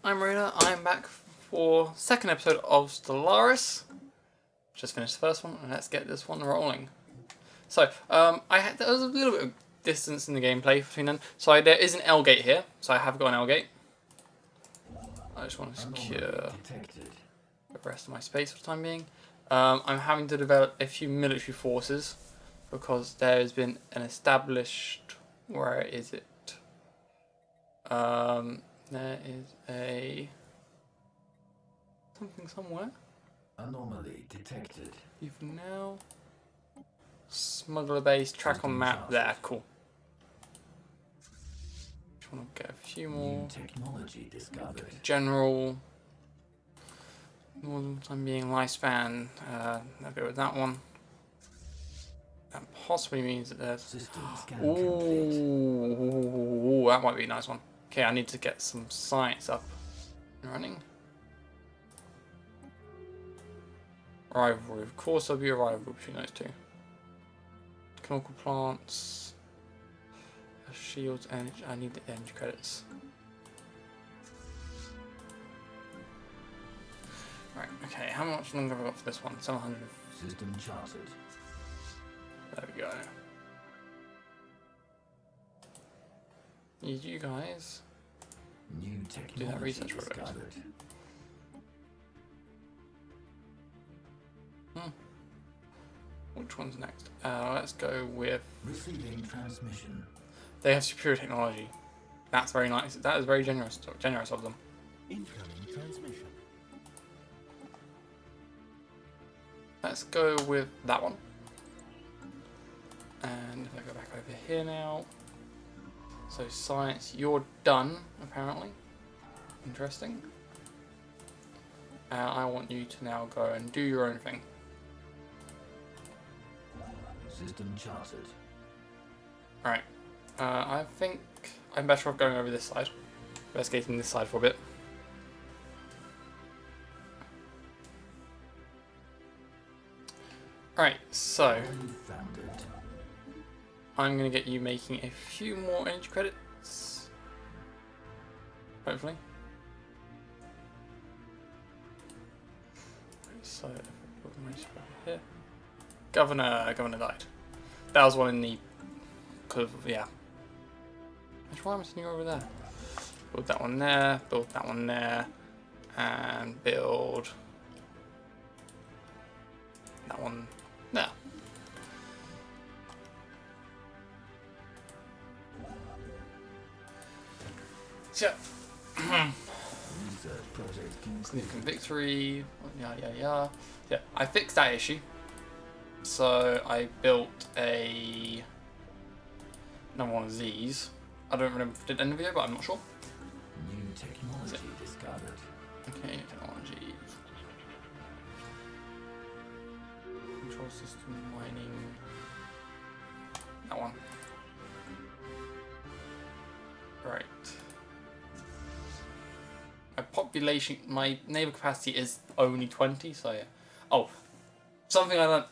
I'm Marina. I'm back for second episode of Stellaris. Just finished the first one, and let's get this one rolling. So, there was a little bit of distance in the gameplay between them. So there is an L gate here, so I have got an L gate. I just want to secure the rest of my space for the time being. I'm having to develop a few military forces because there has been an established. Where is it? There is a something somewhere. Anomaly detected. You've now smuggler base track on map there. Cool. Just want to get a few more. New technology discovered. General. More than time being lifespan. I'll go with that one. That possibly means that there's. Ooh, that might be a nice one. Okay, I need to get some science up and running. Rivalry, of course there'll be a rivalry between those two. Chemical plants, shields, energy. I need the energy credits. Right, okay, how much longer have I got for this one? 700. System charted. There we go. Need you guys. New technology Do that research for a bit. Which one's next? Let's go with. Receiving transmission. They have superior technology. That's very nice. That is very generous of them. Incoming transmission. Let's go with that one. And if I go back over here now. So science, you're done apparently. Interesting. I want you to now go and do your own thing. System charted. Alright. I think I'm better off going over this side. Investigating this side for a bit. Alright, so I'm going to get you making a few more energy credits. Hopefully. So, if I put my spot here. Governor died. That was one in the. Yeah. Which one am I sending over there? Build that one there, build that one there, and build that one there. So, significant victory, yeah. Yeah, I fixed that issue. So I built another one of these. I don't remember if I did end the video, but I'm not sure. New technology discovered. Okay, technology. Control system, mining. That one. Right. My neighbor capacity is only 20, so yeah. Oh, something I learned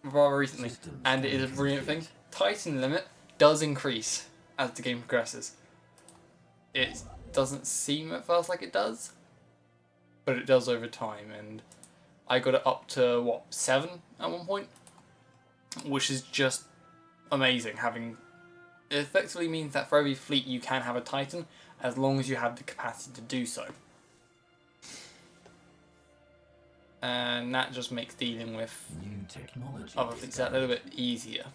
rather recently, and it is a brilliant thing. Titan limit does increase as the game progresses. It doesn't seem at first like it does, but it does over time, and I got it up to, what, 7 at one point? Which is just amazing. It effectively means that for every fleet you can have a Titan, as long as you have the capacity to do so. And that just makes dealing with new technology other things a little bit easier.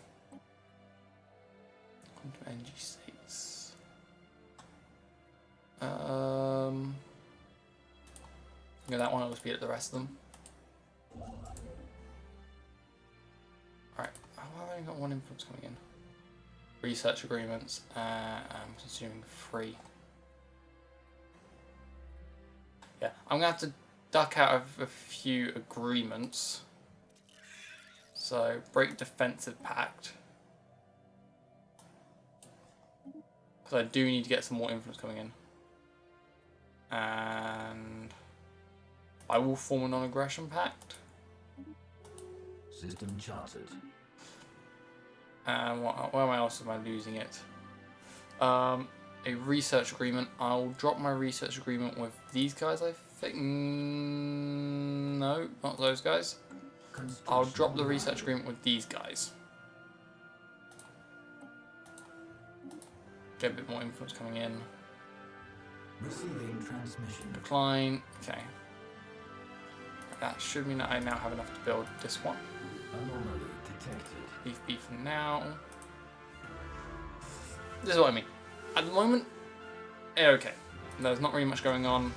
Energy states. Yeah, that one will speed up the rest of them. Alright, I've only got one influence coming in. Research agreements, I'm consuming 3. Yeah, I'm gonna have to duck out of a few agreements. So, break defensive pact. Because I do need to get some more influence coming in. And I will form a non-aggression pact. System charted. And where else am I losing it? a research agreement. I'll drop my research agreement with these guys, I think. No, not those guys. I'll drop the research agreement with these guys. Get a bit more influence coming in. Receiving transmission. Decline. Okay. That should mean that I now have enough to build this one. Anomaly detected. Beef for now. This is what I mean. At the moment, okay. There's not really much going on.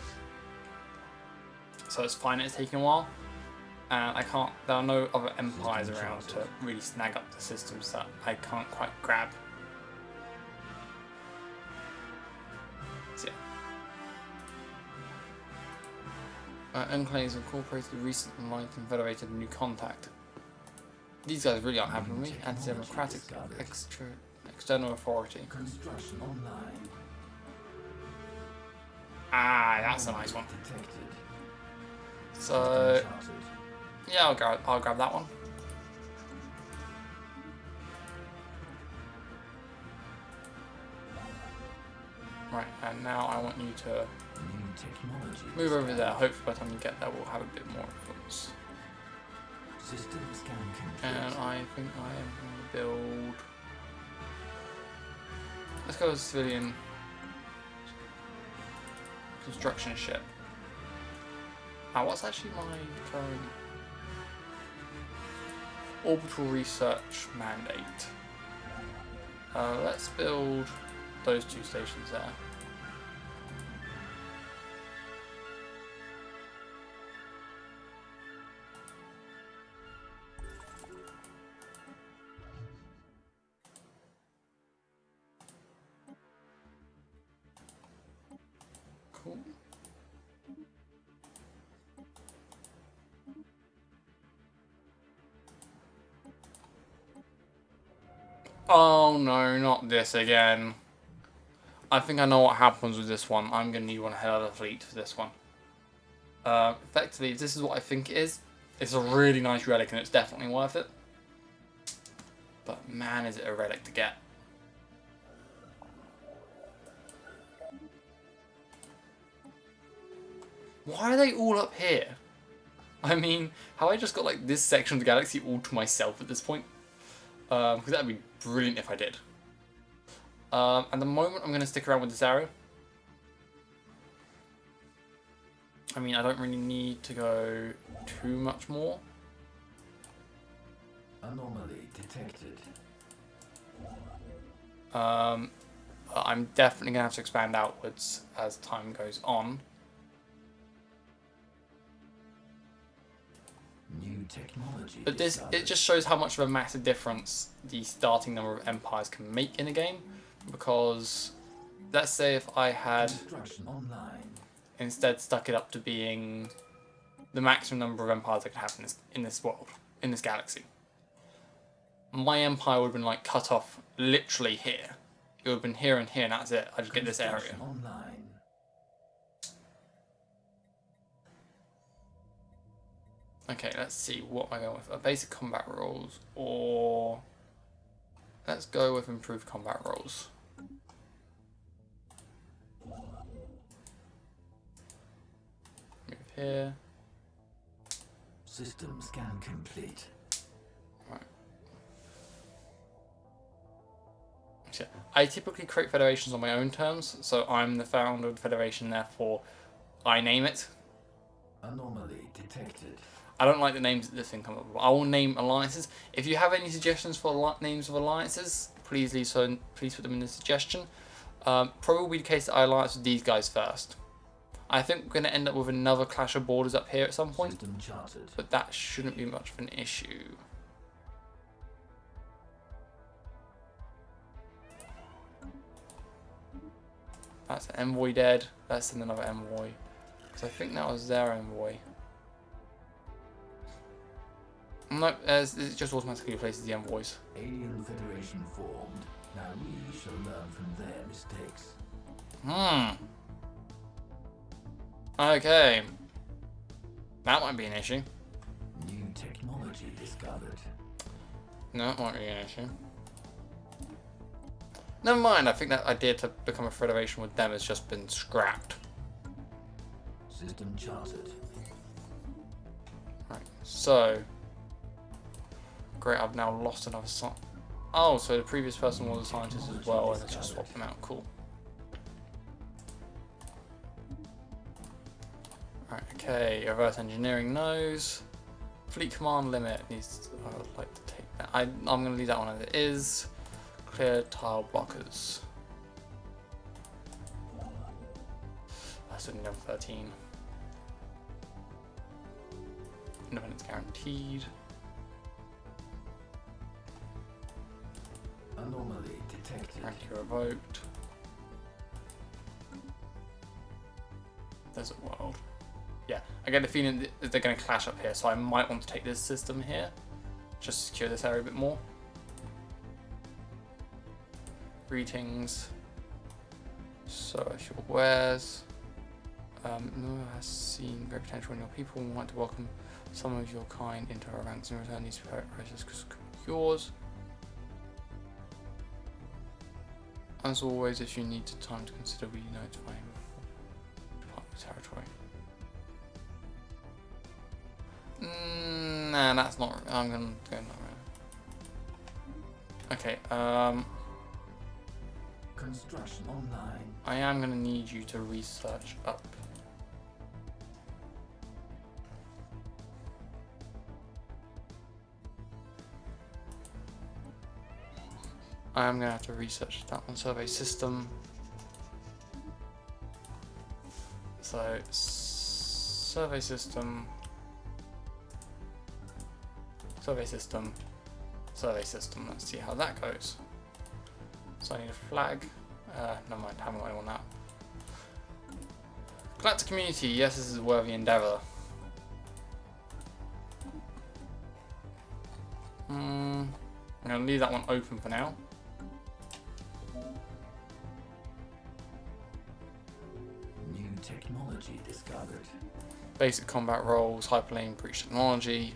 So it's fine, it's taking a while. And there are no other empires around to really snag up the systems that I can't quite grab. So yeah. Enclaves incorporated recent enlightened confederated new contact. These guys really aren't happy with me. Anti-democratic external authority. Construction online. Ah, that's a nice one. So yeah, I'll grab that one. Right, and now I want you to move over there. Hopefully by the time you get there we'll have a bit more influence. And I think I am going to build... Let's go with a civilian construction ship. What's actually my current orbital research mandate? Let's build those 2 stations there. Cool. Oh no, not this again. I think I know what happens with this one. I'm going to need one hell of a fleet for this one. Effectively, if this is what I think it is, it's a really nice relic and it's definitely worth it. But man, is it a relic to get. Why are they all up here? I mean, have I just got like this section of the galaxy all to myself at this point? Because that'd be brilliant if I did. At the moment, I'm going to stick around with this area. I mean, I don't really need to go too much more. Anomaly detected. I'm definitely going to have to expand outwards as time goes on. New technology. But it just shows how much of a massive difference the starting number of empires can make in a game. Because let's say if I had instead stuck it up to being the maximum number of empires I could have in this world, in this galaxy. My empire would have been like cut off literally here. It would have been here and here, and that's it. I just get this area. Okay, let's see. What am I going with? A basic combat rules, or let's go with improved combat rules. Move here. System scan complete. Right. So I typically create federations on my own terms, so I'm the founder of the federation, therefore I name it. Anomaly detected. I don't like the names that this thing comes up with. I will name alliances. If you have any suggestions for names of alliances, please put them in the suggestion. Probably the case that I alliance with these guys first. I think we're going to end up with another clash of borders up here at some point, but that shouldn't be much of an issue. That's an envoy dead. Let's send another envoy. Because I think that was their envoy. No, it just automatically replaces the envoys. Alien Federation formed. Now we shall learn from their mistakes. Okay. That might be an issue. New technology discovered. No, it won't be an issue. Never mind, I think that idea to become a federation with them has just been scrapped. System charted. Right, so... Great, I've now lost another scientist. Oh, so the previous person was a scientist as well, and it's just swapped them out. Cool. Right, okay, reverse engineering knows. Fleet command limit needs. I would like to take that. I'm going to leave that one as it is. Clear tile blockers. That's only level 13. Independence guaranteed. Anomaly detected. Guarantee revoked. Desert world. Yeah, I get the feeling that they're going to clash up here, so I might want to take this system here. Just secure this area a bit more. Greetings. So, if your wares. No has seen great potential in your people and want to welcome some of your kind into our ranks. In return, these precious yours. As always, if you need time to consider, we notify him before departing territory. Nah, that's not. I'm gonna go that way. Okay. Construction online. I am gonna need you to research up. I am gonna have to research that one. Survey system. So, survey system. Survey system. Survey system. Let's see how that goes. So I need a flag. Never mind, haven't got anyone that. Galactic community. Yes, this is a worthy endeavour. I'm going to leave that one open for now. New technology discovered. Basic combat roles, hyperlane, breach technology.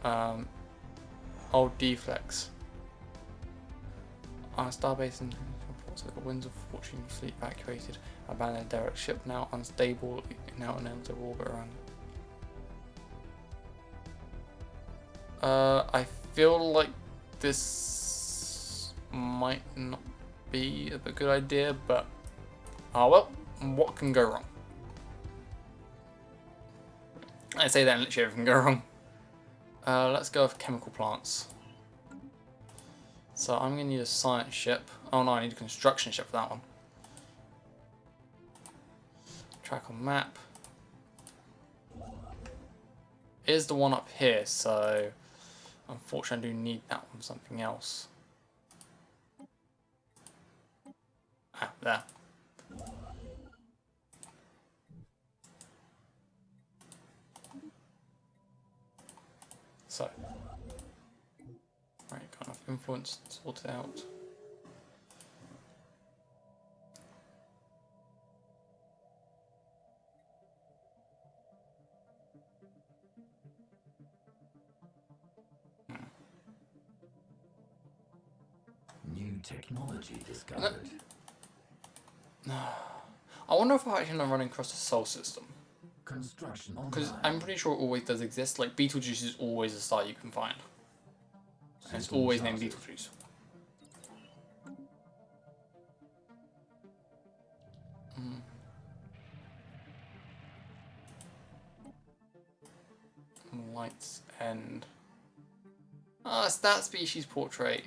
Old deflex. Starbase and reports that the winds of fortune fleet evacuated. Abandoned derelict ship now unstable, now unable to orbit around. I feel like this might not be a good idea, but well, what can go wrong? I say that and literally everything can go wrong. Let's go with chemical plants. So I'm going to need a science ship. Oh no, I need a construction ship for that one. Track on map. Here's the one up here, so unfortunately I do need that one for something else. Ah, there. So, right, got enough influence to sort it out. New technology discovered. I wonder if I actually am running across the Sol system. Construction online. Because I'm pretty sure it always does exist. Like, Beetlejuice is always a star you can find. And it's always named Beetlejuice. Lights End. Ah, it's that species portrait.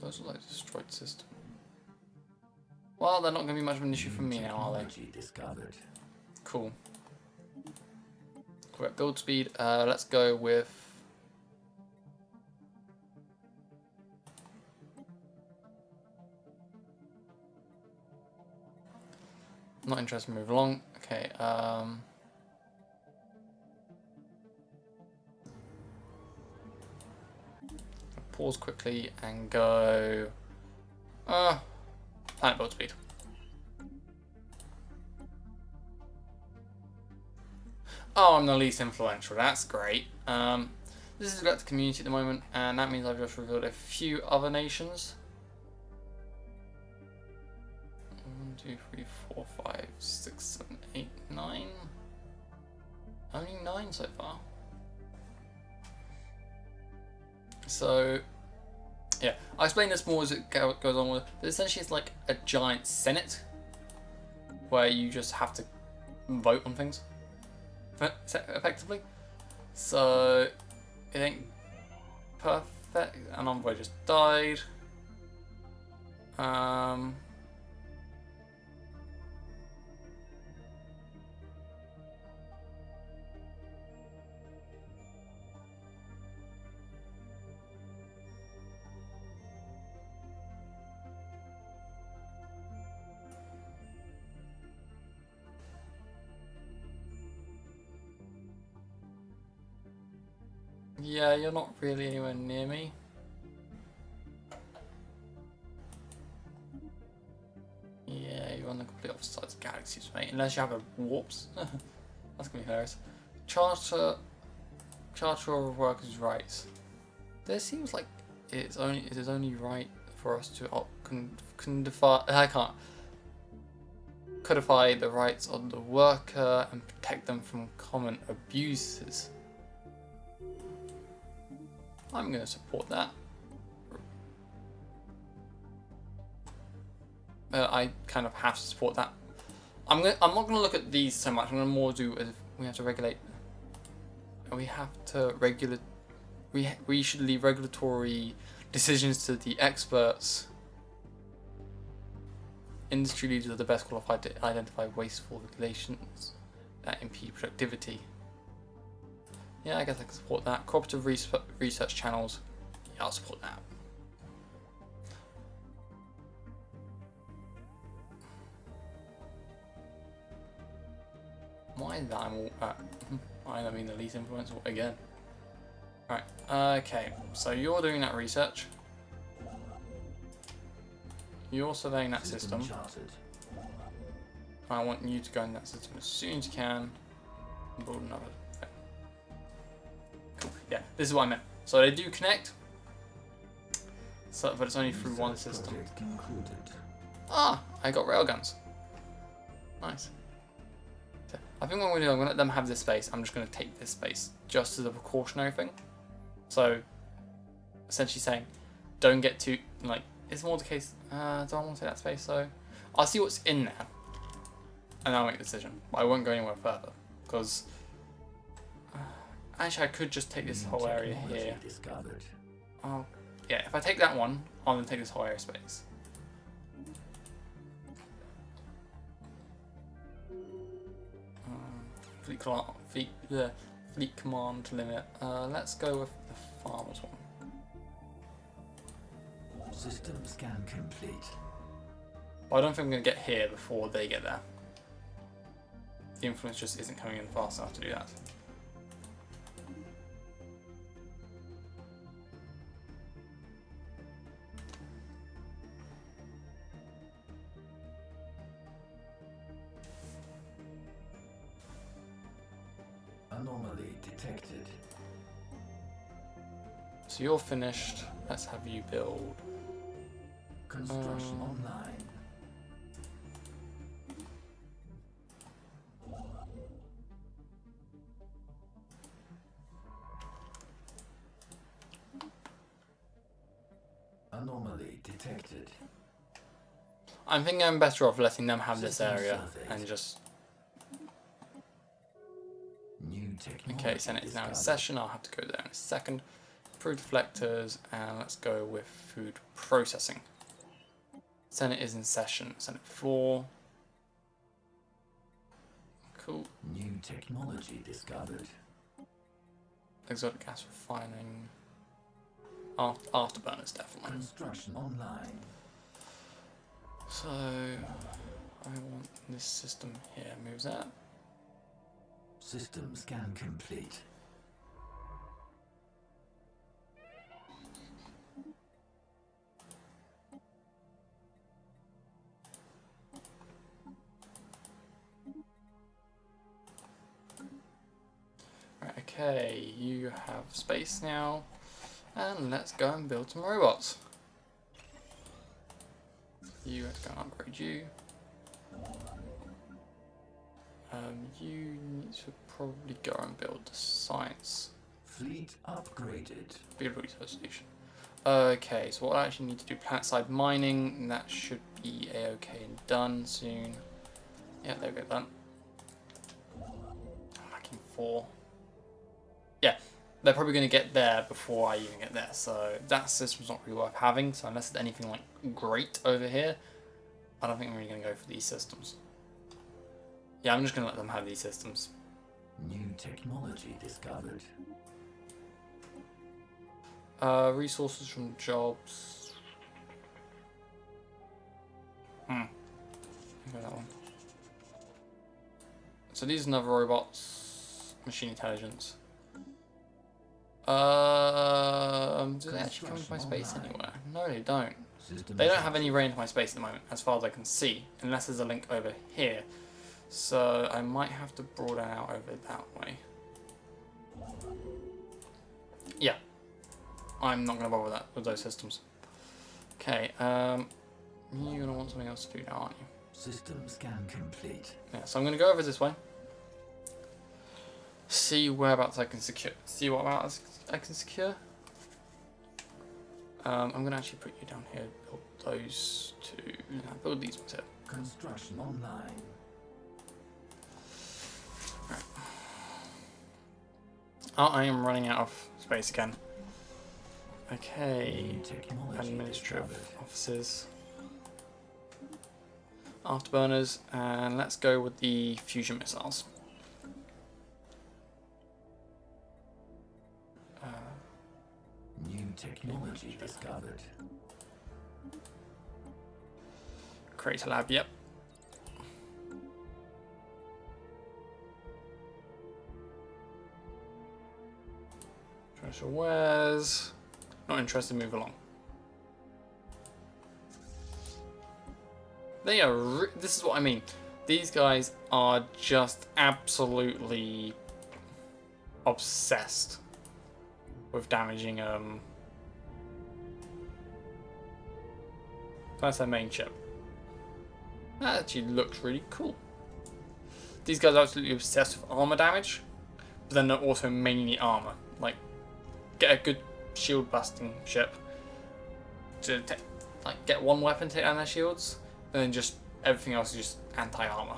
Those are like destroyed system. Well, they're not going to be much of an issue for me now, are they? Discovered. Cool. Correct build speed. Let's go with. Not interested. Move along. Okay. Pause quickly and go. Planet build speed. Oh, I'm the least influential. That's great. this is galactic community at the moment, and that means I've just revealed a few other nations. 1, 2, 3, 4, 5, 6, 7, 8, 9. Only 9 so far. So, yeah, I'll explain this more as it goes on with it. But essentially, it's like a giant senate where you just have to vote on things effectively. So, it ain't perfect. An envoy just died. Yeah, you're not really anywhere near me. Yeah, you're on the complete opposite sides of galaxies, mate. Unless you have a warps. That's gonna be hilarious. Charter of Workers' Rights. This seems like it is only right for us to codify the rights of the worker and protect them from common abuses. I'm going to support that. I kind of have to support that. I'm not going to look at these so much. I'm going to more do as if we have to regulate. We have to regulate. We should leave regulatory decisions to the experts. Industry leaders are the best qualified to identify wasteful regulations that impede productivity. Yeah, I guess I can support that. Cooperative research channels. Yeah, I'll support that. Why is that I'm all I mean the least influence again. Right, okay, so you're doing that research. You're surveying that system. I want you to go in that system as soon as you can and build another thing. Cool. Yeah, this is what I meant. So they do connect, so, but it's only through one system. Ah, I got railguns. Nice. So I think what I'm going to do, I'm going to let them have this space. I'm just going to take this space just as a precautionary thing. So, essentially saying, don't get too, like, it's more the case, do I want to take that space? So, I'll see what's in there, and I'll make a decision. But I won't go anywhere further, because, actually I could just take this whole area here. Oh, yeah, if I take that one, I'm going to take this whole area space. Fleet command limit. Let's go with the farmers one. System scan complete. But I don't think I'm going to get here before they get there. The influence just isn't coming in fast enough to do that. Anomaly detected. So you're finished. Let's have you build. Construction online. Anomaly detected. I'm thinking I'm better off letting them have this area and just. Okay, Senate is now in session. I'll have to go there in a second. Food deflectors, and let's go with food processing. Senate is in session. Senate 4. Cool. New technology discovered. Exotic gas refining. Afterburners, definitely. Construction online. So, I want this system here. Moves that. System scan complete. Okay, you have space now. And let's go and build some robots. You have to go and upgrade you. You need to probably go and build the science. Fleet upgraded. Build a research station. Okay, so what I actually need to do, planet-side mining, and that should be a-okay and done soon. Yeah, there we go, done. I'm lacking 4. Yeah, they're probably going to get there before I even get there, so that system's not really worth having, so unless there's anything like great over here, I don't think I'm really going to go for these systems. Yeah, I'm just going to let them have these systems. New technology discovered. Resources from jobs. Go that one. So these are another robots. Machine intelligence. Do they actually come into my space anywhere? No, they don't. They don't have any way into my space at the moment, as far as I can see, unless there's a link over here. So I might have to broaden out over that way. Yeah. I'm not going to bother with those systems. Okay, you're going to want something else to do now, aren't you? System scan complete. Yeah, so I'm going to go over this way. See whereabouts I can secure. See what whereabouts I can secure. I'm going to actually put you down here. Build those two. No, build these ones here. Construction online. Right. Oh, I am running out of space again. Okay, administrative offices, afterburners, and let's go with the fusion missiles. New technology discovered. Create a lab, yep. Treasure wares. Not interested, move along. They are. This is what I mean. These guys are just absolutely obsessed with damaging. That's their main ship. That actually looks really cool. These guys are absolutely obsessed with armor damage, but then they're also mainly armor. Like, get a good shield busting ship to like get one weapon to take down their shields, and then just everything else is just anti-armor.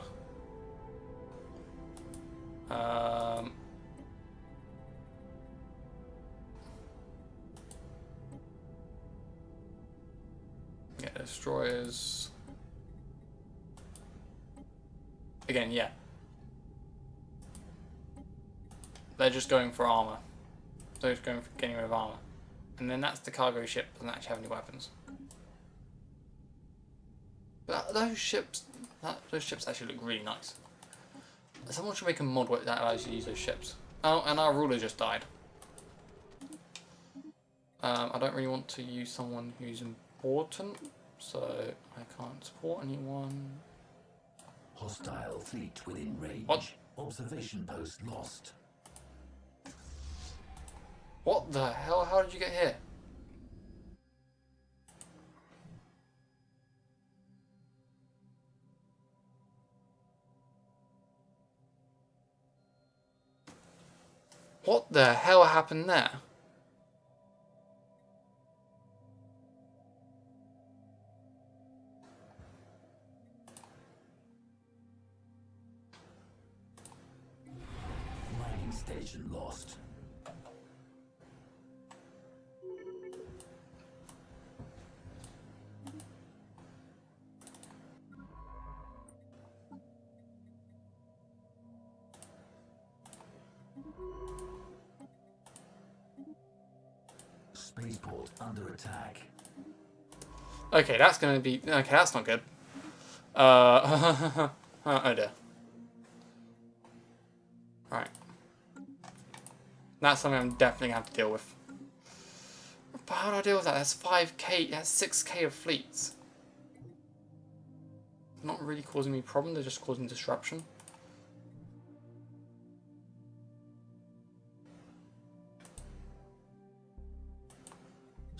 Get destroyers again. Yeah, they're just going for armor. They're just going for getting rid of armor. And then that's the cargo ship, doesn't actually have any weapons. But those ships actually look really nice. Someone should make a mod that allows you to use those ships. Oh, and our ruler just died. I don't really want to use someone who's important, so I can't support anyone. Hostile fleet within range. What? Observation post lost. What the hell? How did you get here? What the hell happened there? Mining station lost. Spaceport under attack. Okay, that's gonna be... Okay, that's not good. Oh dear. Right. That's something I'm definitely gonna have to deal with. But how do I deal with that? That's 5k, that's 6k of fleets. Not really causing me problem, they're just causing disruption.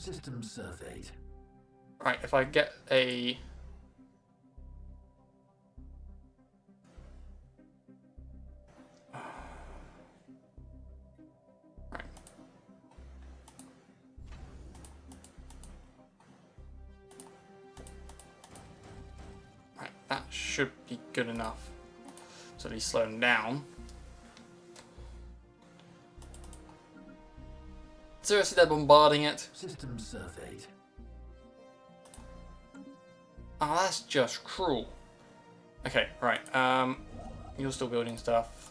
System surveyed. Right, if I get a... Right. Right, that should be good enough. So at least slow them down. Seriously, they're bombarding it? System surveyed. Oh, that's just cruel. Okay, right. You're still building stuff.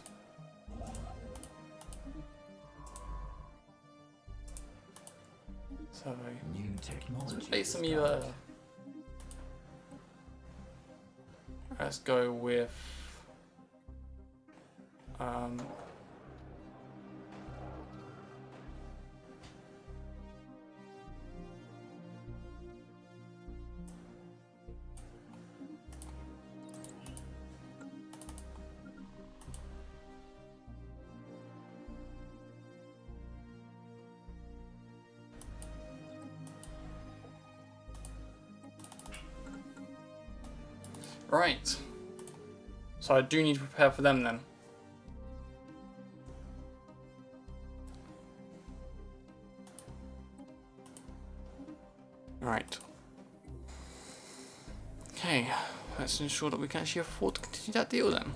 So, New technology. space some either. Let's go with right. So I do need to prepare for them then. Right. Okay, let's ensure that we can actually afford to continue that deal then.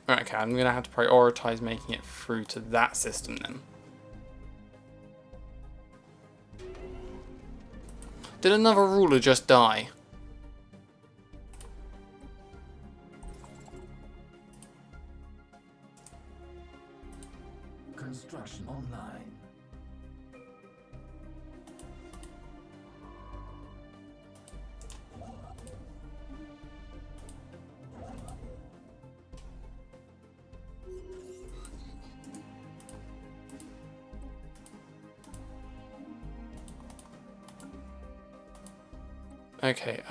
Right, okay, I'm gonna have to prioritize making it through to that system then. Did another ruler just die? Construction online. Okay,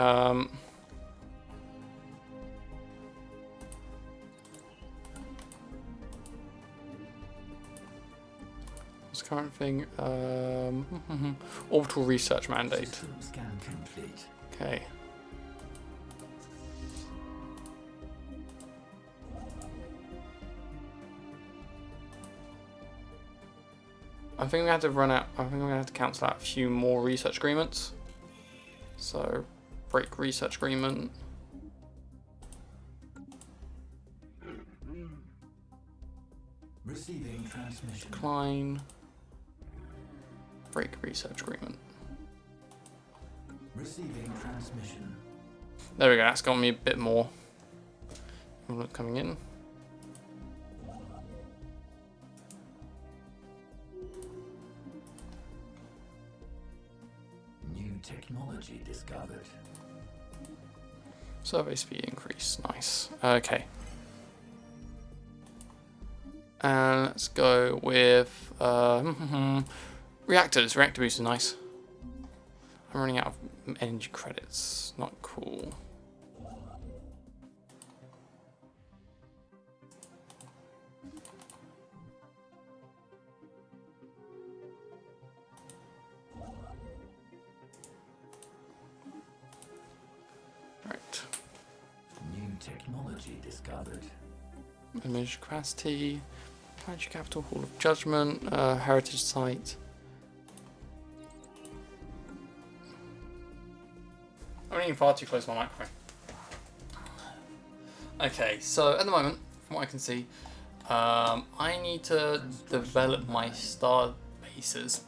what's the current thing? Orbital research mandate. System scan complete. Okay. I think we have to run out. I think we're gonna have to cancel out a few more research agreements. So, break research agreement. Receiving transmission. Decline. Break research agreement. Receiving transmission. There we go. That's got me a bit more. Coming in. New technology discovered. Survey speed increase. Nice. Okay. And let's go with reactors. Reactor boost is nice. I'm running out of energy credits. Not cool. Right. New technology discovered. Image capacity. Planetary capital, Hall of Judgment, heritage site. I'm getting far too close to my microphone. Okay, so at the moment, from what I can see, I need to develop my star bases.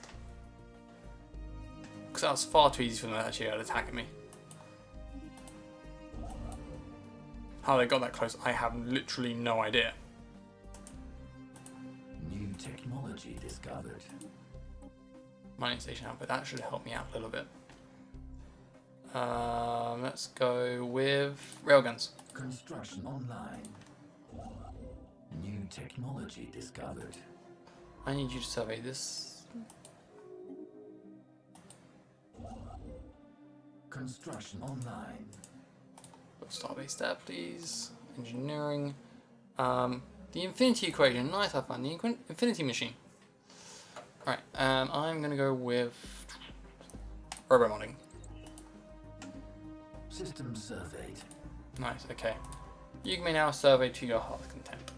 Because that was far too easy for them to actually attack me. How they got that close, I have literally no idea. New technology discovered. Mining station output, that should help me out a little bit. Let's go with railguns. Construction online. New technology discovered. I need you to survey this. Construction online. Starbase there, please. Engineering. The infinity equation. Nice, I found the infinity machine. Right, I'm going to go with robo-modding. System surveyed. Nice, okay. You may now survey to your heart's content.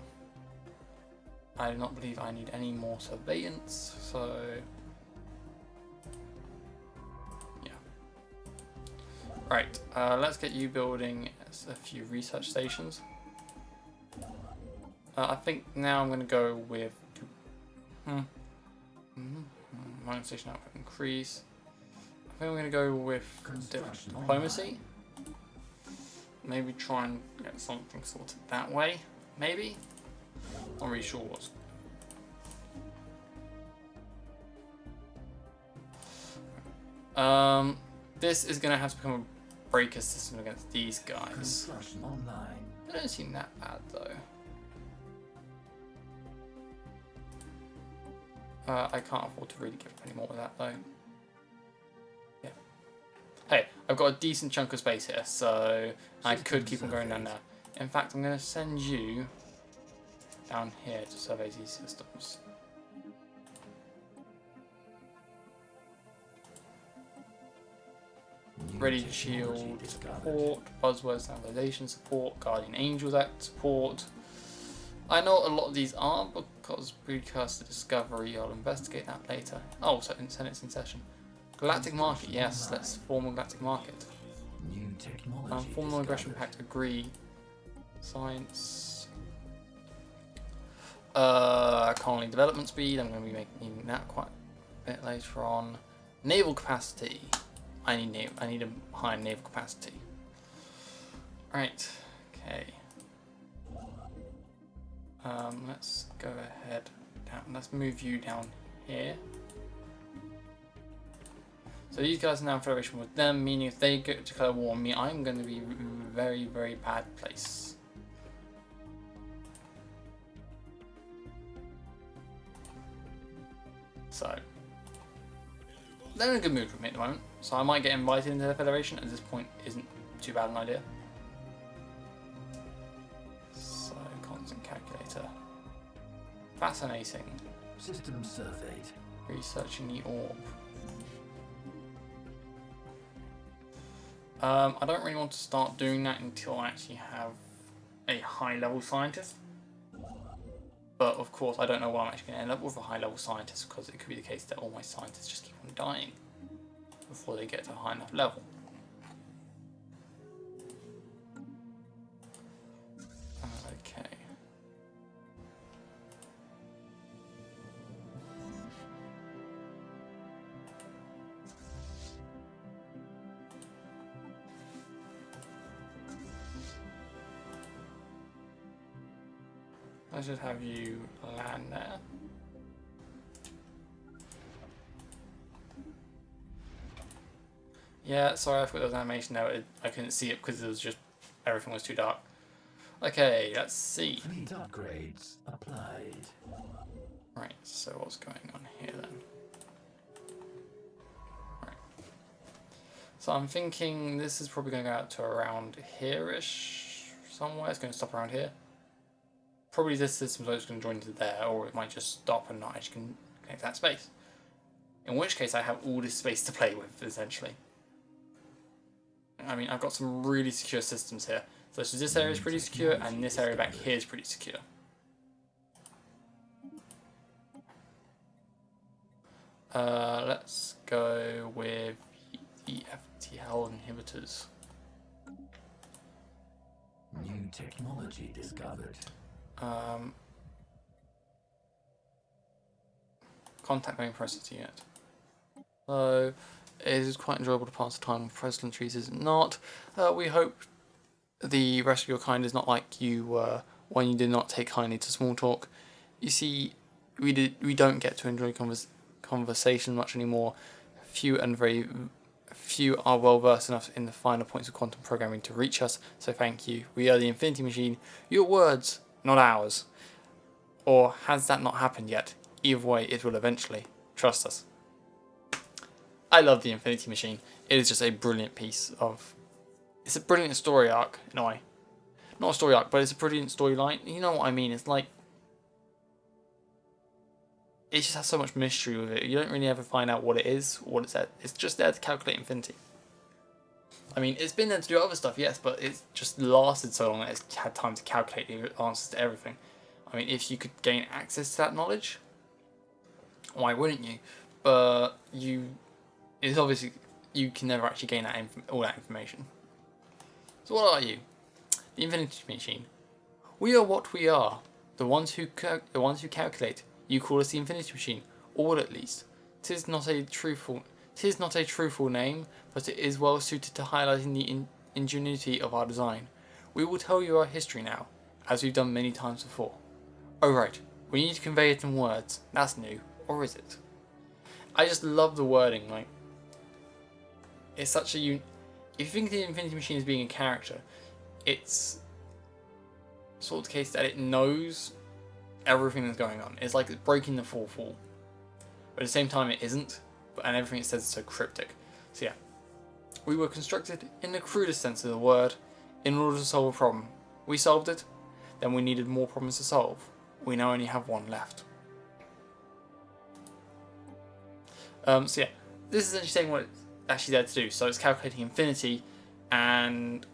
I do not believe I need any more surveillance, so... yeah. Right, let's get you building a few research stations. I think now I'm going to go with... mining station output increase. I think I'm going to go with diplomacy. Maybe try and get something sorted that way. Maybe? Not really sure what's... this is going to have to become a breaker system against these guys. They don't seem that bad though. I can't afford to really give up any more of that though. Yeah. Hey, I've got a decent chunk of space here, so I could keep on going down there. In fact, I'm going to send you down here to survey these systems. Ready to shield support, buzzword standardization support, guardian angels act support. I know a lot of these are because precursor discovery. I'll investigate that later. Oh, so Senate's in session. Galactic market, yes, let's form a galactic market. New technology. Formal aggression pact, agree. Science. Colony development speed. I'm going to be making that quite a bit later on. Naval capacity. I need a high naval capacity. Right. Okay. Let's go ahead. Let's move you down here. So these guys are now in federation with them, meaning if they go to declare war on me, I'm going to be in a very, very bad place. So they're in a good mood with me at the moment, so I might get invited into the Federation. At this point, isn't too bad an idea. So constant calculator, fascinating. System surveyed. Researching the orb. I don't really want to start doing that until I actually have a high-level scientist. But of course, I don't know why I'm actually going to end up with a high-level scientist, because it could be the case that all my scientists just keep on dying before they get to a high enough level. Okay. I should have you land there. Yeah, sorry, I forgot there was an animation there. I couldn't see it because it was just everything was too dark. Okay, let's see. Fleet upgrades applied. Right, so what's going on here then? Right. So I'm thinking this is probably going to go out to around here-ish somewhere. It's going to stop around here. Probably this system's just going to join to there, or it might just stop and not actually connect that space. In which case I have all this space to play with, essentially. I mean, I've got some really secure systems here. So this area is pretty secure, and this area back here is pretty secure. Let's go with the FTL inhibitors. New technology discovered. Contact main process unit. So it is quite enjoyable to pass the time with President Trees, is it not? We hope the rest of your kind is not like you were when you did not take kindly to small talk. You see, we don't get to enjoy conversation much anymore. Few are well versed enough in the finer points of quantum programming to reach us, so thank you. We are the Infinity Machine. Your words, not ours. Or has that not happened yet? Either way, it will eventually. Trust us. I love the Infinity Machine. It is just a brilliant piece of... It's a brilliant story arc, in a way. Not a story arc, but it's a brilliant storyline. You know what I mean? It's like... it just has so much mystery with it. You don't really ever find out what it is, what it's at. It's just there to calculate infinity. I mean, it's been there to do other stuff, yes, but it's just lasted so long that it's had time to calculate the answers to everything. I mean, if you could gain access to that knowledge, why wouldn't you? But it's obviously, you can never actually gain all that information. So what are you? The Infinity Machine. We are what we are. The ones who calculate. You call us the Infinity Machine, or at least. 'Tis not a truthful name, but it is well suited to highlighting the ingenuity of our design. We will tell you our history now, as we've done many times before. Oh right, we need to convey it in words. That's new, or is it? I just love the wording. Like, it's such a if you think of the Infinity Machine as being a character, it's sort of the case that it knows everything that's going on. It's like it's breaking the fourth wall, but at the same time it isn't. And everything it says is so cryptic. So yeah, we were constructed in the crudest sense of the word in order to solve a problem. We solved it, then we needed more problems to solve. We now only have one left. So yeah, this is essentially saying what it's actually there to do. So it's calculating infinity, and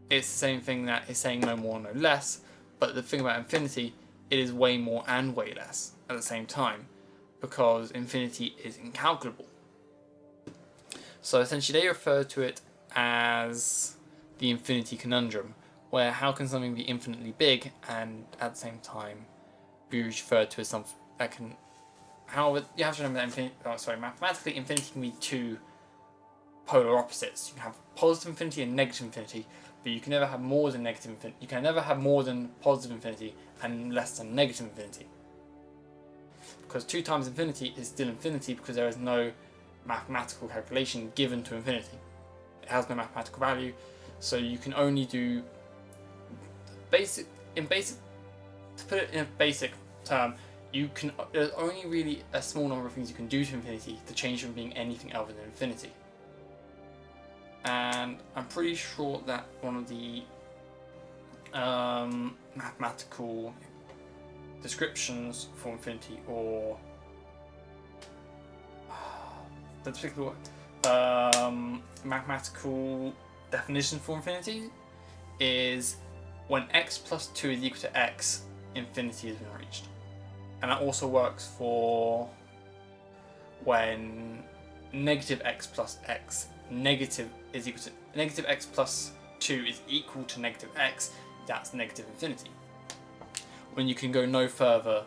it's the same thing that is saying no more, no less. But the thing about infinity, it is way more and way less at the same time, because infinity is incalculable. So essentially they refer to it as the infinity conundrum, where how can something be infinitely big and at the same time be referred to as something that can... However, you have to remember that mathematically infinity can be two polar opposites. You can have positive infinity and negative infinity, but you can never have more than negative infinity. You can never have more than positive infinity and less than negative infinity. Because 2 times infinity is still infinity, because there is no mathematical calculation given to infinity. It has no mathematical value, so you can only do to put it in a basic term, there's only really a small number of things you can do to infinity to change from being anything other than infinity. And I'm pretty sure that one of the mathematical descriptions for infinity, or the particular mathematical definition for infinity is when x plus 2 is equal to x, infinity has been reached. And that also works for when negative x plus x negative x plus 2 is equal to negative x, that's negative infinity. When you can go no further,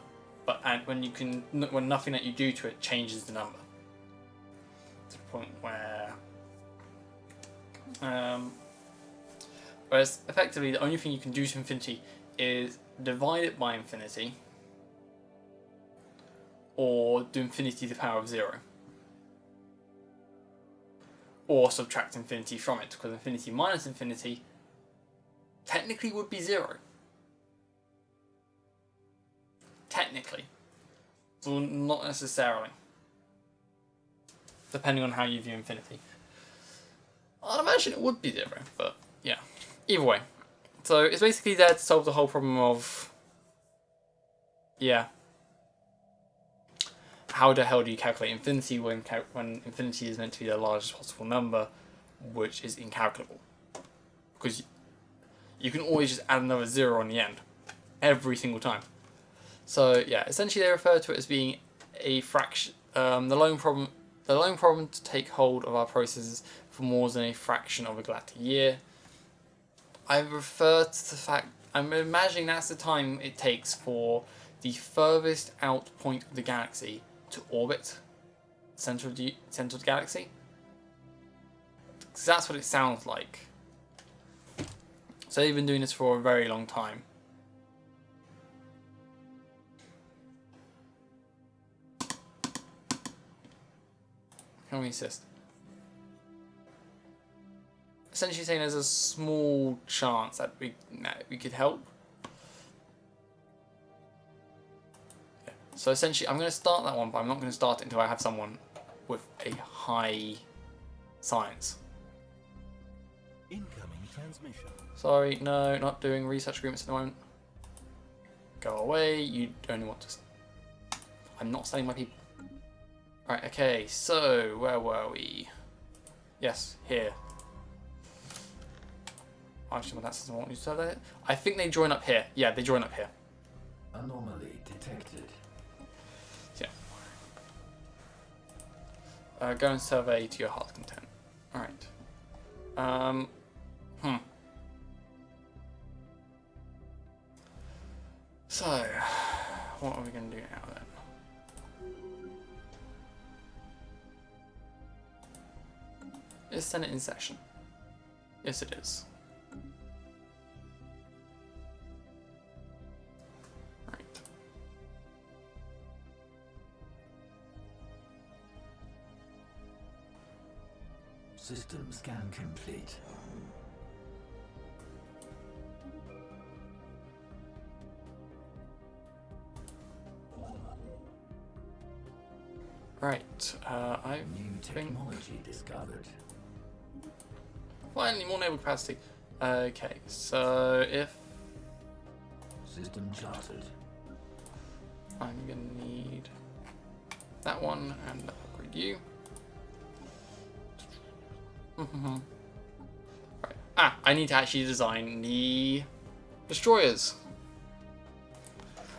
when nothing that you do to it changes the number, to the point where, whereas effectively the only thing you can do to infinity is divide it by infinity, or do infinity to the power of 0, or subtract infinity from it, because infinity minus infinity technically would be 0. Technically. So not necessarily. Depending on how you view infinity. I'd imagine it would be 0, but yeah. Either way. So it's basically there to solve the whole problem of... yeah. How the hell do you calculate infinity when infinity is meant to be the largest possible number, which is incalculable? Because you can always just add another 0 on the end. Every single time. So yeah, essentially they refer to it as being a fraction, the lone problem to take hold of our processes for more than a fraction of a galactic year. I refer to the fact, I'm imagining that's the time it takes for the furthest out point of the galaxy to orbit the center of the galaxy. Because that's what it sounds like. So they've been doing this for a very long time. Can we assist? Essentially saying there's a small chance that we could help. Yeah. So essentially I'm going to start that one, but I'm not going to start it until I have someone with a high science. Incoming transmission. Sorry, no, not doing research agreements at the moment. Go away, you only want to... I'm not selling my people. Right, okay, so where were we? Yes, here. Actually, well, that's not what you said there. I think they join up here. Yeah, they join up here. Anomaly detected. Yeah. Go and survey to your heart's content. Alright. So, what are we going to do now then? Is Senate in session? Yes, it is. Right. System scan complete. Right. I New think technology discovered. finally more naval capacity. Okay, so if System charted. I'm gonna need that one and upgrade you. Right. Ah, I need to actually design the destroyers.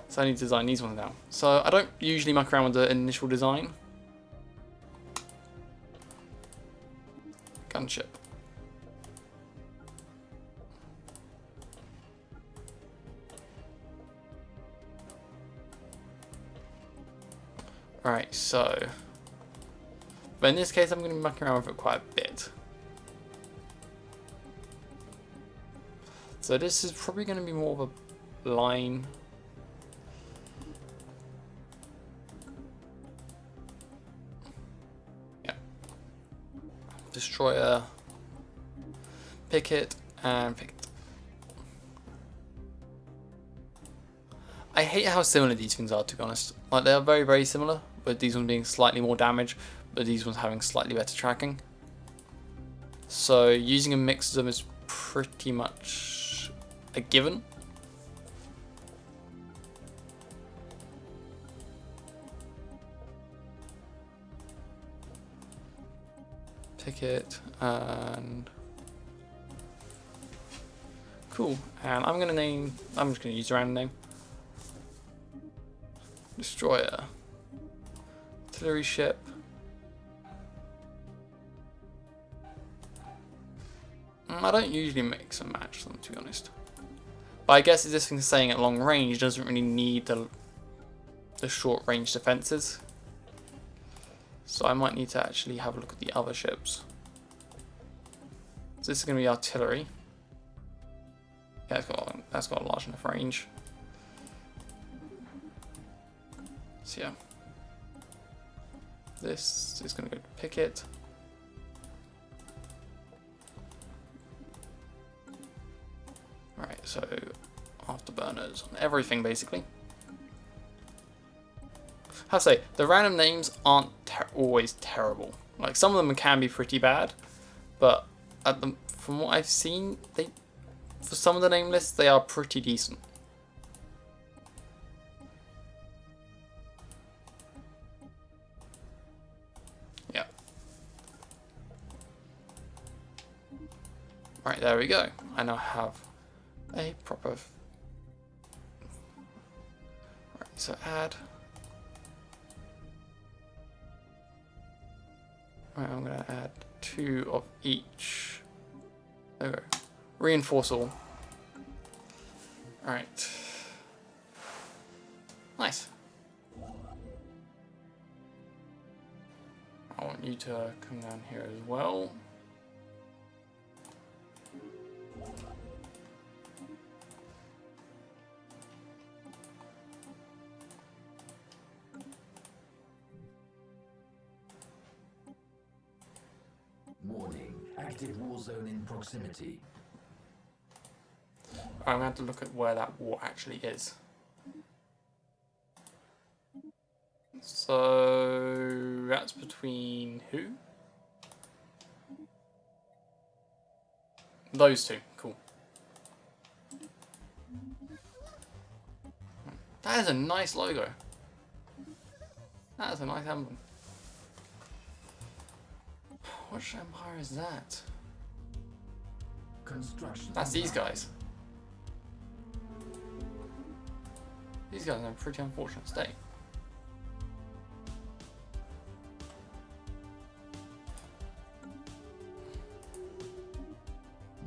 So I need to design these ones now. So I don't usually muck around with the initial design. Gunship. Right, so but in this case I'm going to be mucking around with it quite a bit. So this is probably going to be more of a line. Yeah. Destroyer, picket, and picket. I hate how similar these things are, to be honest. Like, they are very, very similar, with these ones being slightly more damage, but these ones having slightly better tracking. So using a mix of them is pretty much a given. Picket and cool. And I'm just gonna use a random name. Destroyer. Artillery ship. I don't usually mix and match them, to be honest. But I guess this thing saying at long range doesn't really need the short range defenses. So I might need to actually have a look at the other ships. So this is going to be artillery. Yeah, that's got a large enough range. So yeah. This is going to go to picket. Right, so afterburners on everything basically. I have to say, the random names aren't always terrible. Like, some of them can be pretty bad, but from what I've seen, for some of the name lists, they are pretty decent. Yeah. Right, there we go. I now have a proper... Right, so add... Right, I'm going to add 2 of each. There we go. Reinforce all. Alright. Nice. I want you to come down here as well. Warning. Active war zone in proximity. I'm going to have to look at where that war actually is. So that's between who? Those two. Cool. That is a nice logo. That's a nice emblem. Which empire is that? Construction. That's these online. guys. These guys are in a pretty unfortunate state.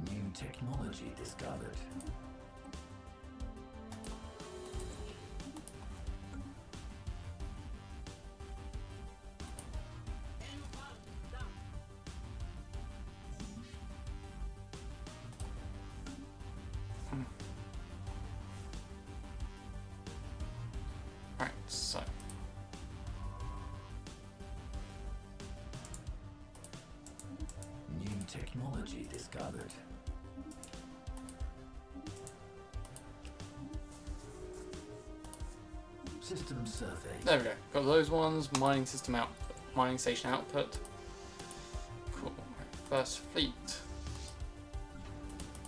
New technology discovered. Right, so. New technology discovered. System survey. There we go. Got those ones. Mining system out. Mining station output. Cool. First fleet.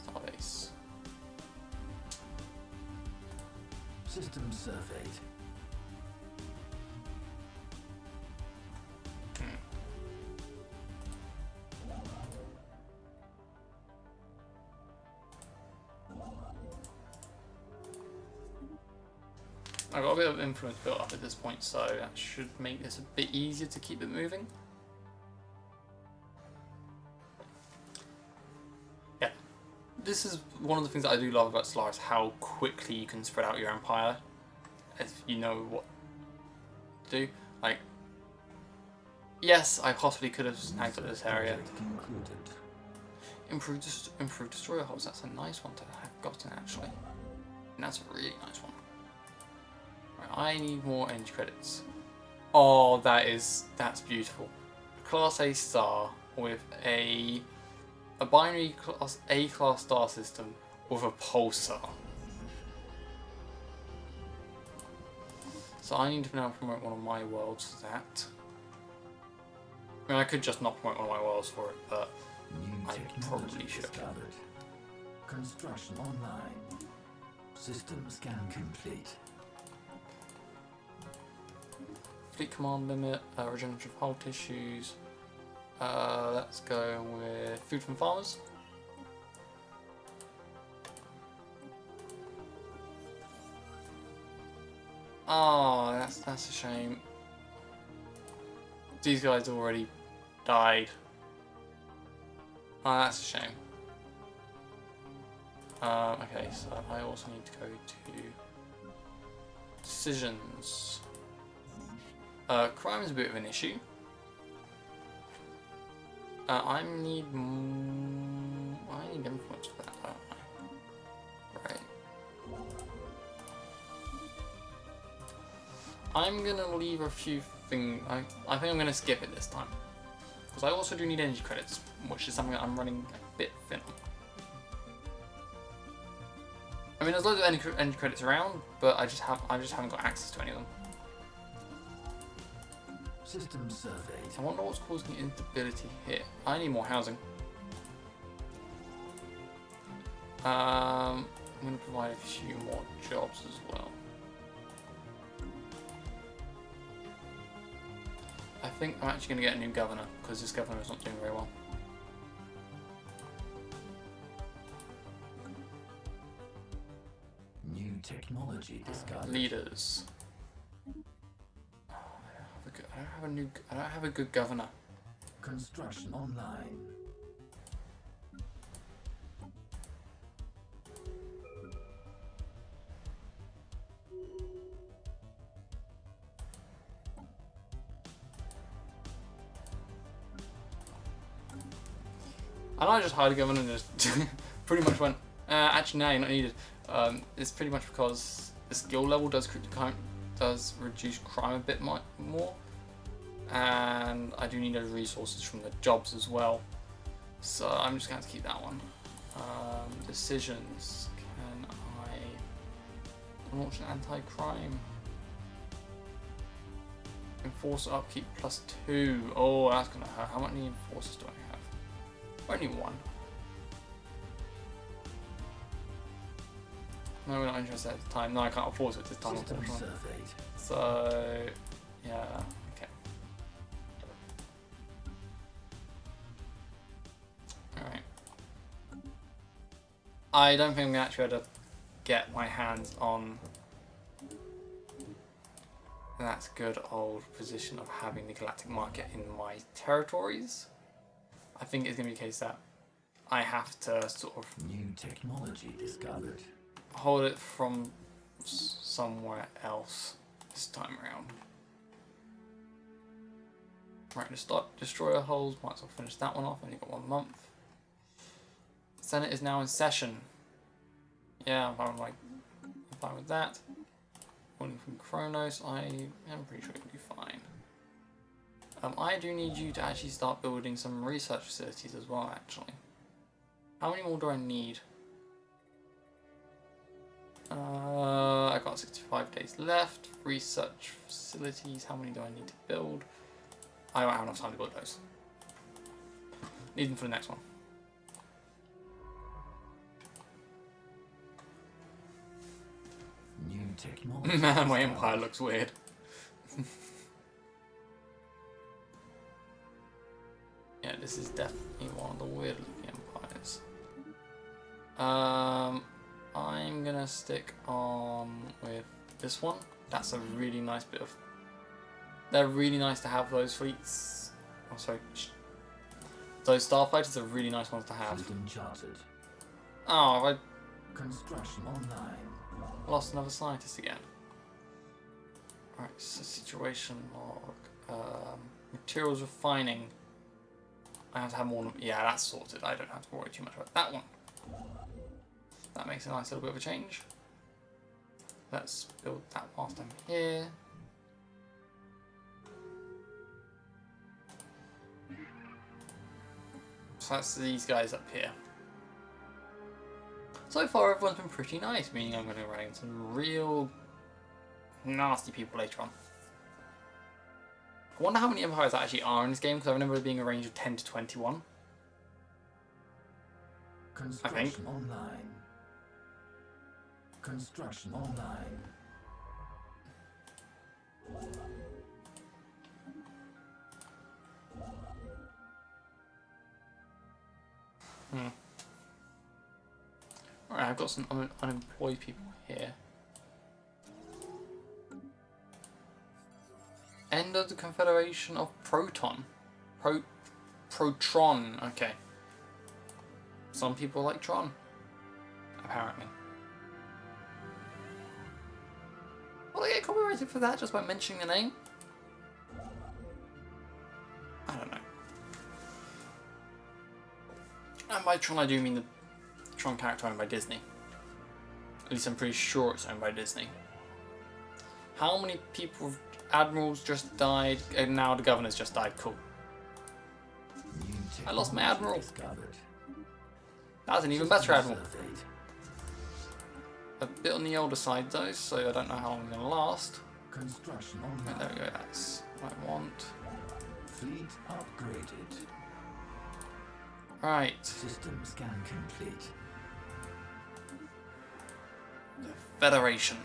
Starbase. System surveyed. I've got a bit of influence built up at this point, so that should make this a bit easier to keep it moving. Yeah, this is one of the things that I do love about Stellaris, how quickly you can spread out your empire if you know what to do. Like, yes, I possibly could have snagged up this area. Project concluded. Improved destroyer hulls, that's a nice one to have gotten actually. And that's a really nice one. I need more energy credits. Oh, that's beautiful. Class A star with a binary class A class star system with a pulsar. So I need to now promote one of my worlds to that. I mean, I could just not promote one of my worlds for it, but New I technology probably should. discovered. Construction online. System scan complete. Fleet command limit, regenerative hull tissues. Let's go with food from farmers. Oh, that's a shame. These guys already died. Oh, that's a shame. Okay, so I also need to go to decisions. Crime is a bit of an issue. I need influence for that, don't I? Right. I'm gonna leave a few things. I think I'm gonna skip it this time because I also do need energy credits, which is something that I'm running a bit thin on. I mean, there's loads of energy credits around, but I just haven't got access to any of them. System surveyed. I wonder what's causing the instability here. I need more housing. I'm going to provide a few more jobs as well. I think I'm actually going to get a new governor because this governor is not doing very well. New technology discovered. Leaders. I don't have a good governor. Construction online. And I just hired a governor and just pretty much went, actually no, you're not needed. It's pretty much because the skill level does reduce crime a bit more. And I do need those resources from the jobs as well. So I'm just going to keep that one. Decisions. Can I launch an anti-crime? Enforcer upkeep +2. Oh, that's going to hurt. How many enforcers do I have? Only one. No, we're not interested at the time. No, I can't afford it this time, System unfortunately. surveyed. So, Yeah, okay. Alright. I don't think I'm going to actually be able to get my hands on that good old position of having the galactic market in my territories. I think it's going to be a case that I have to sort of New technology discovered. hold it from somewhere else this time around. Right, to start destroyer holes, might as well finish that one off, only got 1 month. Senate is now in session. Yeah, I'm fine with that. Warning from Kronos, I am pretty sure it'll be fine. I do need you to actually start building some research facilities as well, actually. How many more do I need? I got 65 days left. Research facilities, how many do I need to build? I don't have enough time to build those. Need them for the next one. New technology. Man, my empire looks weird. Yeah, this is definitely one of the weird looking empires. I'm gonna stick on with this one. That's a really nice bit of... They're really nice to have, those fleets. Oh, sorry. Those starfighters are really nice ones to have. System charted. Oh, have Construction online. I lost another scientist again. Alright, so situation log. Materials refining. I have to have more... Yeah, that's sorted. I don't have to worry too much about that one. That makes a nice little bit of a change. Let's build that whilst I'm here. So that's these guys up here. So far everyone's been pretty nice, meaning I'm going to run into some real nasty people later on. I wonder how many empires actually are in this game, because I remember there being a range of 10 to 21. Construction online. Construction online. Alright, I've got some unemployed people here. End of the Confederation of Proton. Protron, okay. Some people like Tron, apparently. Will I get copyrighted for that just by mentioning the name? I don't know. And by Tron I do mean the Tron character owned by Disney. At least I'm pretty sure it's owned by Disney. How many people, admirals just died, and now the governor's just died? Cool. I lost my admiral. That was an even better admiral. A bit on the older side though, so I don't know how long it's going to last. Right, there we go, that's what I want. Fleet upgraded. Right. System scan complete. Federation.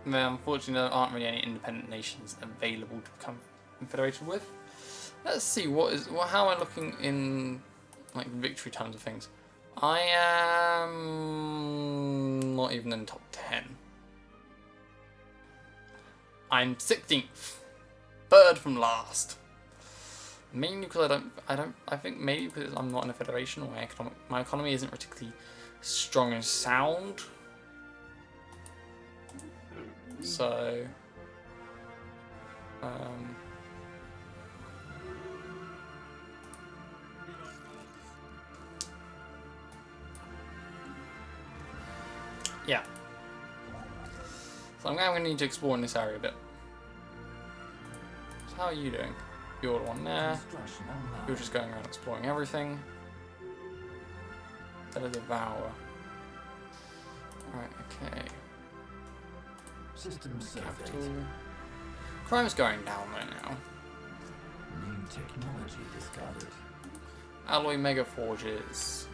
Well, unfortunately, there aren't really any independent nations available to become confederated with. Let's see how am I looking in like victory terms of things. I am not even in the top 10. I'm 16th, third from last. Mainly because I think maybe because I'm not in a federation, or my economy isn't particularly strong and sound. So, yeah. So I'm going to need to explore in this area a bit. So how are you doing? You're the one there. You're just going around exploring everything. That is a devour. Right, okay. System Capital. Crime's going down right now. New technology discovered. Alloy mega forges.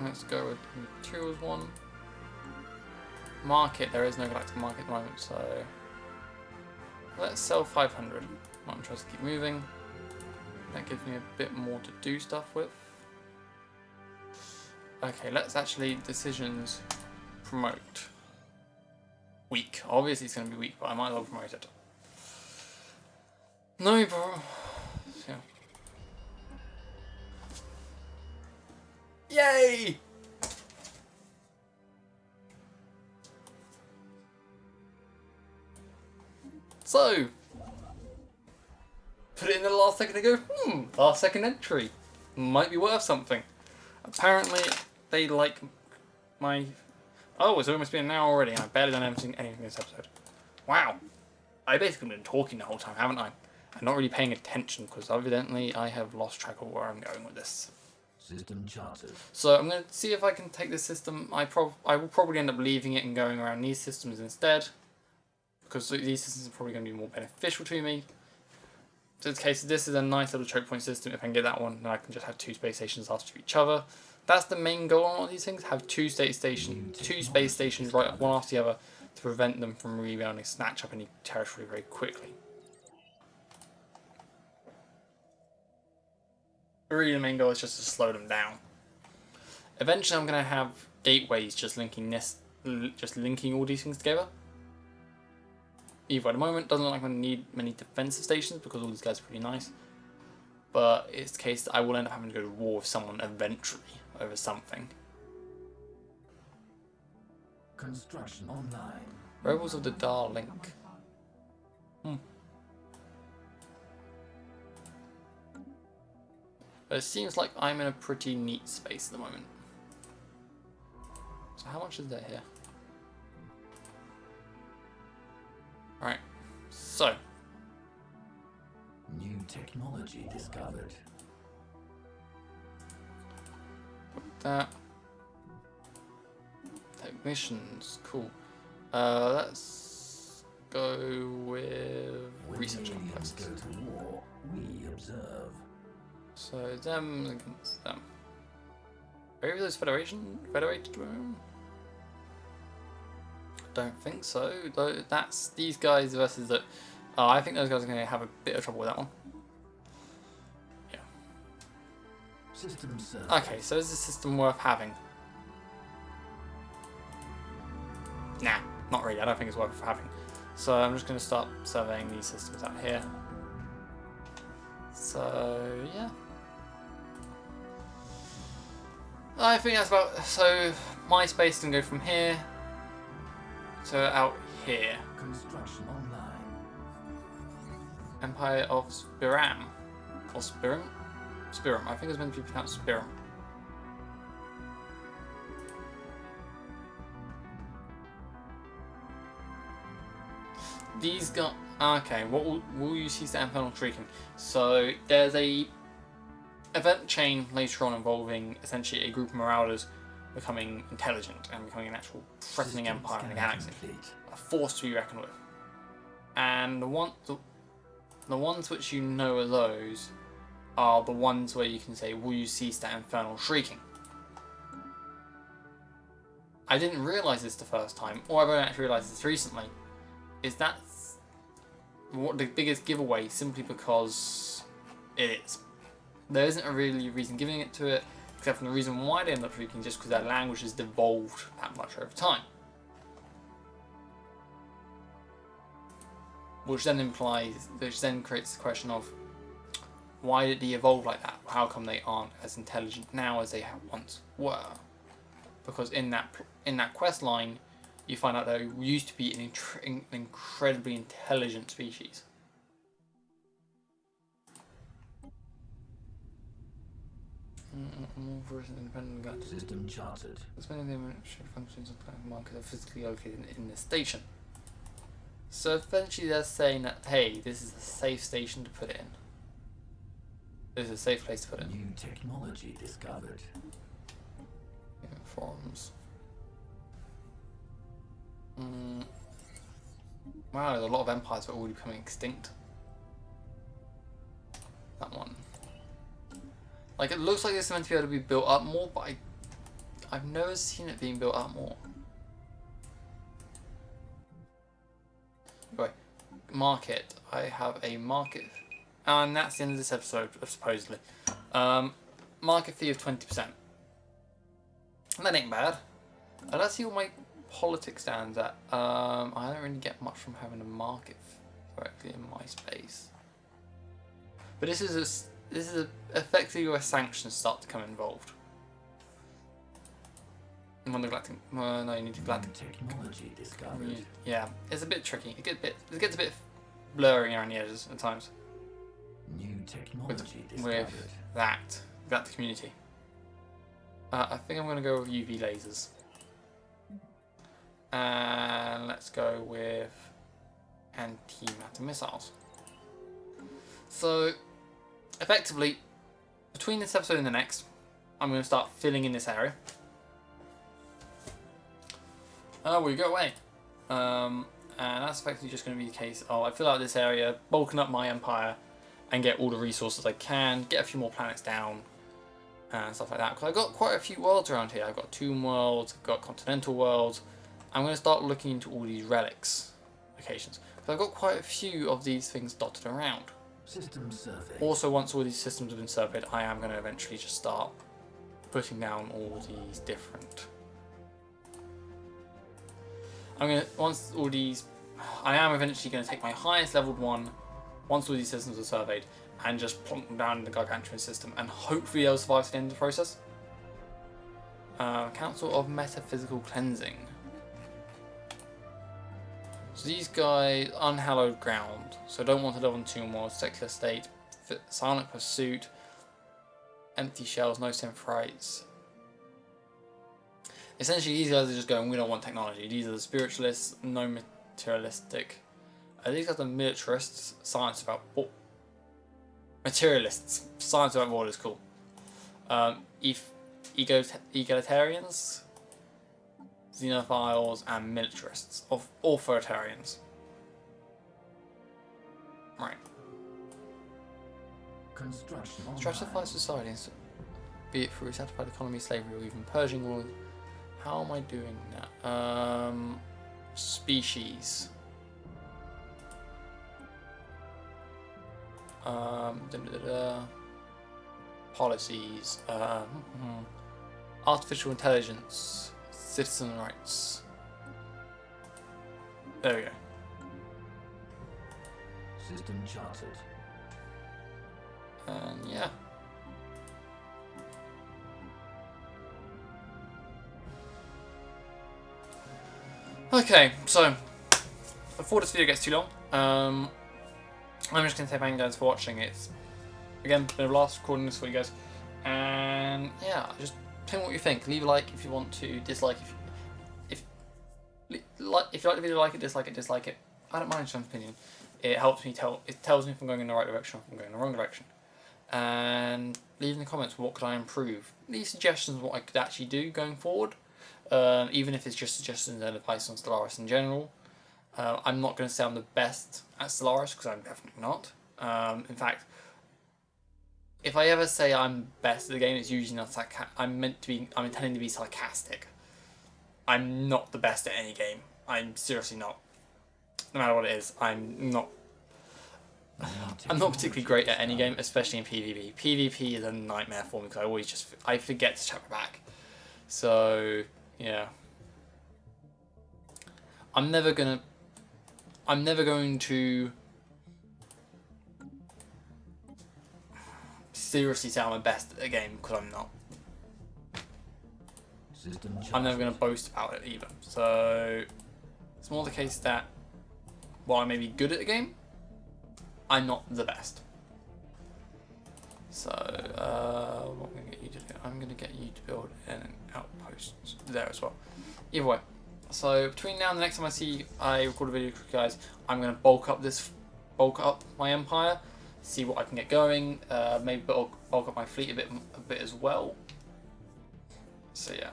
Let's go with the materials one. market, there is no galactic market at the moment, so let's sell 500. Not interested to keep moving. That gives me a bit more to do stuff with. Okay, let's actually decisions promote. Weak. Obviously it's going to be weak, but I might as well promote it. No, bro. Yeah. Yay! So, put it in the last second and go, last second entry. Might be worth something. Apparently, they like my... Oh, it's almost been an hour already and I've barely done anything this episode. Wow. I've basically been talking the whole time, haven't I? I'm not really paying attention because evidently I have lost track of where I'm going with this. System charted. So I'm going to see if I can take this system. I will probably end up leaving it and going around these systems instead, because these systems are probably going to be more beneficial to me. So in this case, this is a nice little choke point system. If I can get that one, then I can just have 2 space stations after each other. That's the main goal on all these things. Have 2 space stations right one after the other to prevent them from rebounding, snatch up any territory very quickly. Really, the main goal is just to slow them down. Eventually, I'm going to have gateways just linking all these things together. Either at the moment, doesn't look like I'm going to need many defensive stations because all these guys are pretty nice. But it's the case that I will end up having to go to war with someone eventually over something. Construction online. Rebels of the Dar Link. But it seems like I'm in a pretty neat space at the moment. So how much is there here? Right, so. New technology discovered. That. Technicians, cool. Let's go with research first. Go to war, we observe. So them against them. Are those federated? Don't think so. Though that's these guys versus that. I think those guys are going to have a bit of trouble with that one. Yeah. System service. Okay, so is this system worth having? Nah, not really. I don't think it's worth having. So I'm just going to start surveying these systems out here. So yeah. I think that's about. So my space can go from here to out here. Construction online. Empire of Spiram. Or Spiram? Spiram. I think it's meant to be pronounced Spiram. These got. Okay, what will you see that infernal shrieking? So there's a event chain later on involving essentially a group of marauders becoming intelligent and becoming an actual threatening empire in the galaxy. A force to be reckoned with. And the ones which you know are those are the ones where you can say, will you cease that infernal shrieking? I didn't realise this the first time, or I've only actually realised this recently, is that's what the biggest giveaway simply because it is. There isn't a really reason giving it to it, except for the reason why they end up shrieking, just because their language has devolved that much over time. Which then creates the question of, why did they evolve like that? How come they aren't as intelligent now as they once were? Because in that quest line, you find out they used to be an incredibly intelligent species. System charted. Expanding the administrative functions of planet markers are physically located in this station. So eventually they're saying that, hey, this is a safe station to put it in. This is a safe place to put it. New technology discovered. Forums. Wow, there's a lot of empires that are already becoming extinct. That one. Like, it looks like this is meant to be able to be built up more, but I've never seen it being built up more. market. I have a market, and that's the end of this episode, supposedly. Market fee of 20%. That ain't bad. Let's see what my politics stands at. I don't really get much from having a market directly in my space. But this is effectively where sanctions start to come involved. When the galactic, no, you need the galactic technology discovered. Yeah, it's a bit tricky. It gets a bit blurry around the edges at times. New technology With that community. I think I'm going to go with UV lasers. And let's go with antimatter missiles. So, effectively, between this episode and the next, I'm going to start filling in this area. We go away. And that's effectively just going to be the case. I fill out this area, bulking up my empire, and get all the resources I can, get a few more planets down, and stuff like that. Because I've got quite a few worlds around here. I've got tomb worlds, I've got continental worlds. I'm going to start looking into all these relics locations. Because I've got quite a few of these things dotted around. System survey. Also, once all these systems have been surveyed, I am going to eventually just start putting down all these different... I am eventually going to take my highest leveled one, once all these systems are surveyed, and just plonk them down in the gargantuan system, and hopefully they'll survive to the end of the process. Council of Metaphysical Cleansing. So these guys, unhallowed ground. So don't want to live on tomb walls, secular state, silent pursuit, empty shells, no synthrites. Essentially, these guys are just going, we don't want technology. These are the spiritualists, no materialistic. These guys are militarists, science about war. Materialists, science about war is cool. Egalitarians, xenophiles, and militarists, of authoritarians. Right. Construction. Stratified societies, be it through stratified economy, slavery, or even purging all. How am I doing that? Species. Policies. Artificial intelligence. Citizen rights. There we go. System charted. And yeah. Okay, so before this video gets too long, I'm just going to say thank you guys for watching. It's, again, been a blast recording this for you guys. And yeah, just tell me what you think. Leave a like if you want to, dislike if you like the video, like it, dislike it, dislike it. I don't mind someone's opinion. It helps me it tells me if I'm going in the right direction or if I'm going in the wrong direction. And leave in the comments what could I improve. Leave suggestions of what I could actually do going forward. Even if it's just suggestions and advice on Stellaris in general. I'm not going to say I'm the best at Stellaris, because I'm definitely not. In fact, if I ever say I'm best at the game, it's usually not I'm intending to be sarcastic. I'm not the best at any game. I'm seriously not. No matter what it is, I'm not particularly great at any game, especially in PvP. PvP is a nightmare for me because I forget to check my back. So yeah, I'm never going to seriously say I'm the best at the game, because I'm not. I'm never going to boast about it either. So it's more the case that while I may be good at the game, I'm not the best. So what I'm going to get you to do, I'm going to get you to build an outpost there as well. Either way. So between now and the next time I record a video for you guys, I'm going to bulk up my empire, see what I can get going, maybe bulk up my fleet a bit as well. So yeah,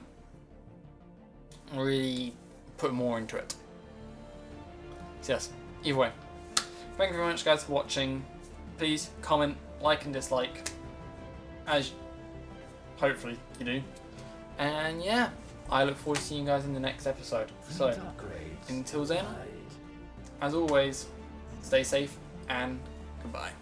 really put more into it. So yes, either way, thank you very much guys for watching. Please comment, like and dislike, as hopefully you do. And yeah, I look forward to seeing you guys in the next episode. So, until then, as always, stay safe, and goodbye.